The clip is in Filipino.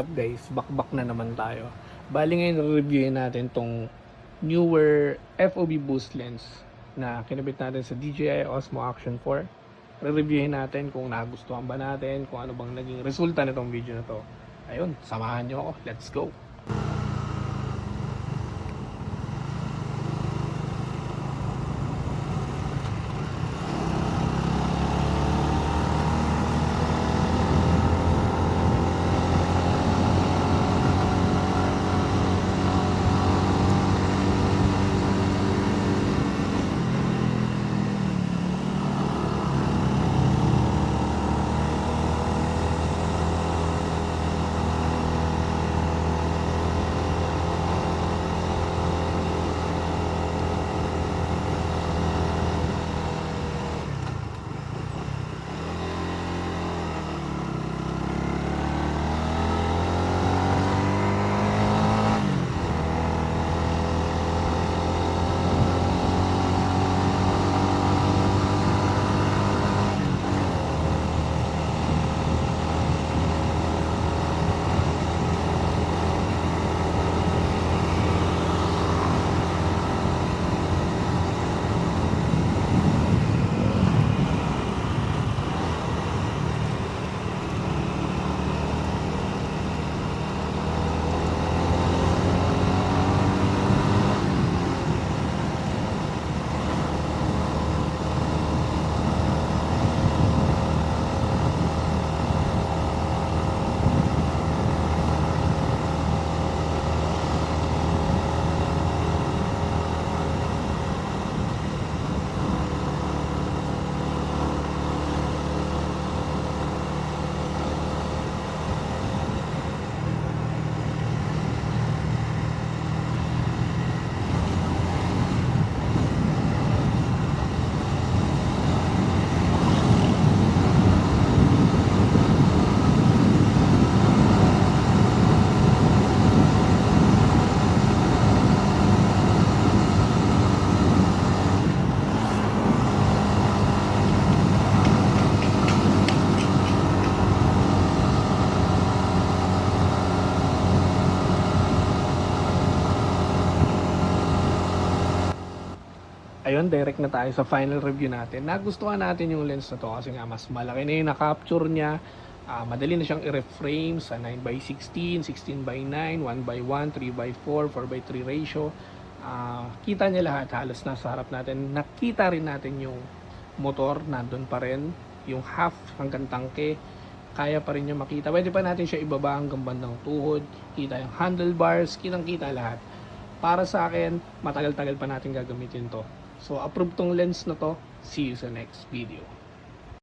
Up guys, bakbak na naman tayo. Bali ngayon reviewin natin tong newer FOV boost lens na kinabit natin sa DJI Osmo Action 4. Re-reviewin natin kung nagustuhan ba natin, kung ano bang naging resulta nitong video na to. Ayun, samahan nyo ako. Let's go! Ayun, direct na tayo sa final review natin. Nagustuhan natin yung lens na to kasi nga mas malaki na yung na-capture niya. Madali na siyang i-reframe sa 9x16, 16x9, 1x1, 3x4, 4x3 ratio. Kita niya lahat, halos nasa harap natin. Nakita rin natin yung motor, nandun pa rin. Yung half hanggang tangke, kaya pa rin niya makita. Pwede pa natin siya ibaba hanggang bandang tuhod. Kita yung handlebars, kitang-kita lahat. Para sa akin, matagal-tagal pa natin gagamitin to. So, approve tong lens na to. See you sa next video.